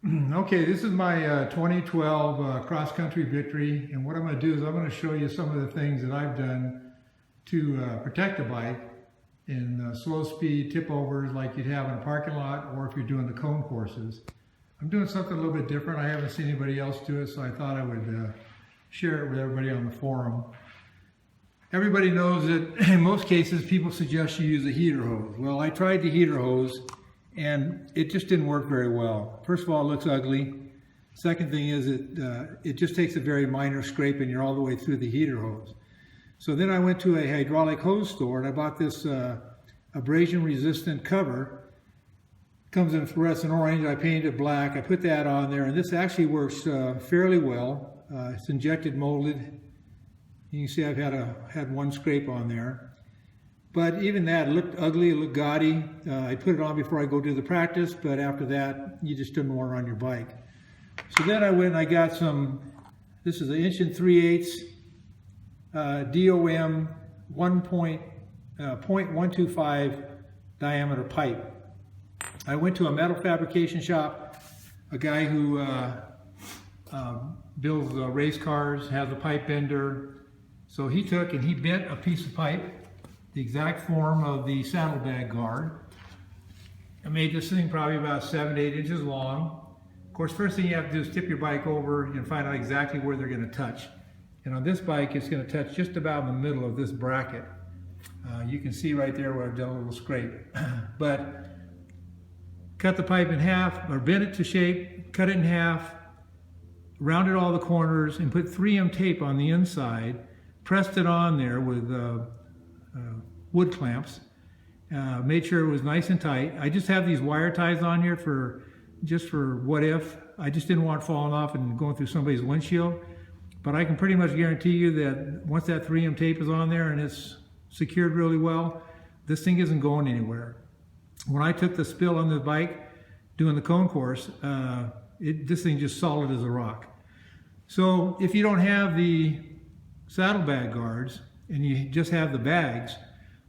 Okay, this is my 2012 cross-country victory, and what I'm going to do is I'm going to show you some of the things that I've done to protect the bike in slow speed tip overs like you'd have in a parking lot, or if you're doing the cone courses. I'm doing something a little bit different. I haven't seen anybody else do it, so I thought I would share it with everybody on the forum. Everybody knows that in most cases people suggest you use a heater hose. Well, I tried the heater hose and it just didn't work very well. First of all, it looks ugly. Second thing is it just takes a very minor scrape and you're all the way through the heater hose. So then I went to a hydraulic hose store and I bought this abrasion resistant cover. Comes in fluorescent orange. I painted it black. I put that on there and this actually works fairly well. It's injected molded. You can see I've had one scrape on there. But even that, it looked ugly, it looked gaudy. I put it on before I go do the practice, but after that, you just didn't want it on your bike. So then I went and I got some, this is an 1 3/8 DOM 0.125 diameter pipe. I went to a metal fabrication shop, a guy who builds race cars, has a pipe bender. So he took and he bent a piece of pipe, the exact form of the saddlebag guard. I made this thing probably about 7 to 8 inches long. Of course, first thing you have to do is tip your bike over and find out exactly where they're going to touch. And on this bike, it's going to touch just about in the middle of this bracket. You can see right there where I've done a little scrape. But cut the pipe in half, or bend it to shape, cut it in half, rounded all the corners, and put 3M tape on the inside. Pressed it on there with wood clamps, made sure it was nice and tight. I just have these wire ties on here just for what if. I just didn't want it falling off and going through somebody's windshield. But I can pretty much guarantee you that once that 3M tape is on there and it's secured really well, this thing isn't going anywhere. When I took the spill on the bike doing the cone course, this thing just solid as a rock. So if you don't have the saddlebag guards and you just have the bags,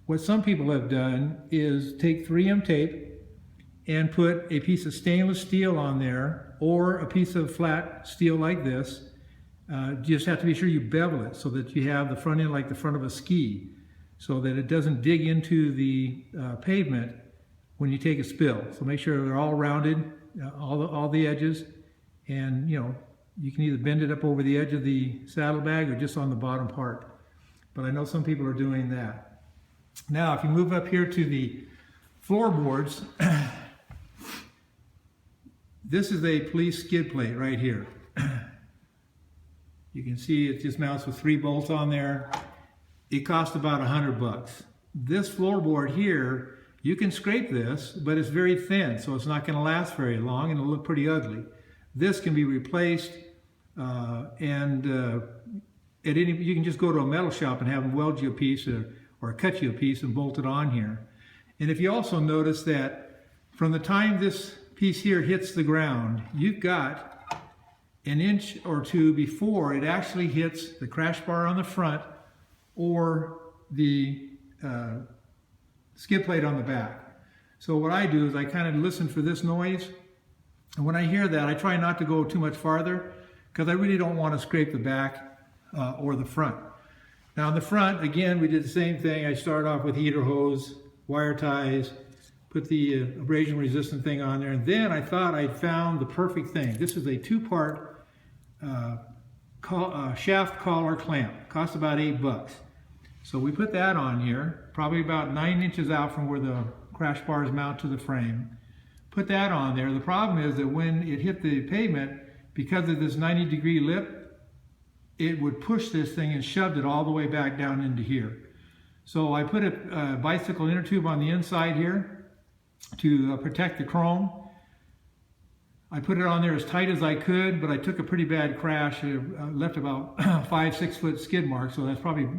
what some people have done is take 3M tape and put a piece of stainless steel on there or a piece of flat steel like this. You just have to be sure you bevel it so that you have the front end like the front of a ski so that it doesn't dig into the pavement when you take a spill. So make sure they're all rounded, all the edges, and you can either bend it up over the edge of the saddlebag or just on the bottom part. But I know some people are doing that. Now, if you move up here to the floorboards, this is a police skid plate right here. You can see it just mounts with 3 bolts on there. It cost about $100. This floorboard here, you can scrape this, but it's very thin, so it's not going to last very long and it'll look pretty ugly. This can be replaced you can just go to a metal shop and have them weld you a piece or cut you a piece and bolt it on here. And if you also notice that from the time this piece here hits the ground, you've got 1 inch or 2 before it actually hits the crash bar on the front or the skid plate on the back. So what I do is I kind of listen for this noise. And when I hear that, I try not to go too much farther because I really don't want to scrape the back or the front. Now on the front, again, we did the same thing. I started off with heater hose, wire ties, put the abrasion resistant thing on there, and then I thought I'd found the perfect thing. This is a 2-part shaft collar clamp. Cost about $8. So we put that on here, probably about 9 inches out from where the crash bars mount to the frame. Put that on there. The problem is that when it hit the pavement, because of this 90-degree lip, it would push this thing and shoved it all the way back down into here. So I put a bicycle inner tube on the inside here to protect the chrome. I put it on there as tight as I could, but I took a pretty bad crash. It left about 5-6 foot skid mark, so that's probably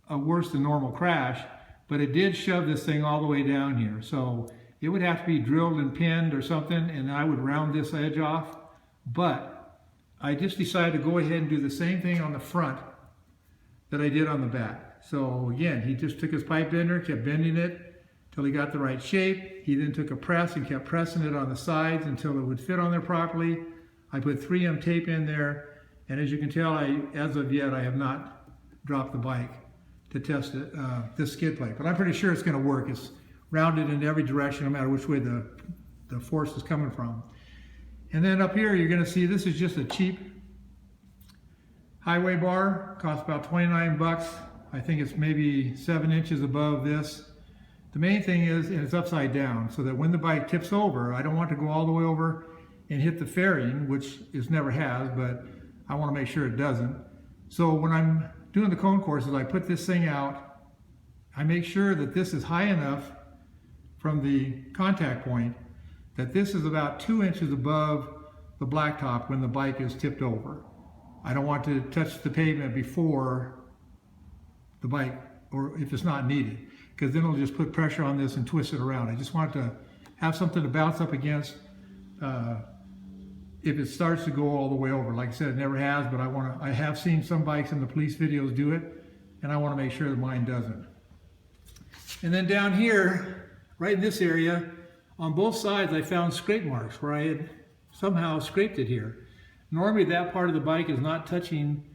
a worse than normal crash. But it did shove this thing all the way down here. So it would have to be drilled and pinned or something, and I would round this edge off. But I just decided to go ahead and do the same thing on the front that I did on the back. So again, he just took his pipe bender, kept bending it till he got the right shape. He then took a press and kept pressing it on the sides until it would fit on there properly. I put 3M tape in there, and as you can tell, as of yet, I have not dropped the bike to test it, this skid plate. But I'm pretty sure it's going to work. It's rounded in every direction, no matter which way the force is coming from. And then up here, you're going to see this is just a cheap highway bar. Costs about 29 bucks. I think it's maybe 7 inches above this. The main thing is, and it's upside down, so that when the bike tips over, I don't want to go all the way over and hit the fairing, which it never has, but I want to make sure it doesn't. So when I'm doing the cone courses, I put this thing out. I make sure that this is high enough from the contact point that this is about 2 inches above the blacktop when the bike is tipped over. I don't want to touch the pavement before the bike, or if it's not needed, because then it'll just put pressure on this and twist it around. I just want to have something to bounce up against if it starts to go all the way over. Like I said, it never has, but I have seen some bikes in the police videos do it, and I want to make sure that mine doesn't. And then down here, right in this area, on both sides, I found scrape marks where I had somehow scraped it here. Normally that part of the bike is not touching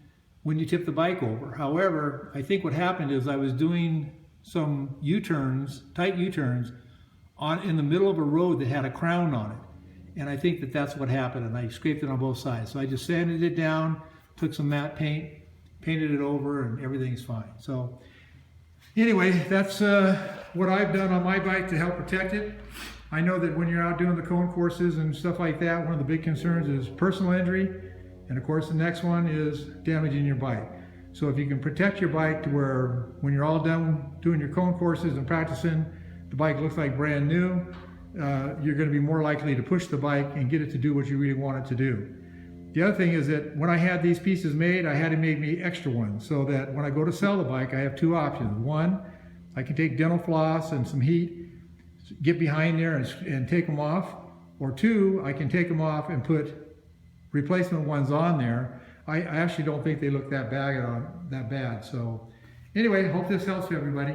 when you tip the bike over. However, I think what happened is I was doing some U-turns, tight U-turns, in the middle of a road that had a crown on it. And I think that that's what happened, and I scraped it on both sides. So I just sanded it down, took some matte paint, painted it over, and everything's fine. So anyway, that's what I've done on my bike to help protect it. I know that when you're out doing the cone courses and stuff like that, one of the big concerns is personal injury. And of course, the next one is damaging your bike. So if you can protect your bike to where when you're all done doing your cone courses and practicing, the bike looks like brand new, you're going to be more likely to push the bike and get it to do what you really want it to do. The other thing is that when I had these pieces made, I had to make me extra ones so that when I go to sell the bike, I have two options. One, I can take dental floss and some heat, get behind there and take them off. Or two, I can take them off and put replacement ones on there. I actually don't think they look that bad. So anyway, hope this helps everybody.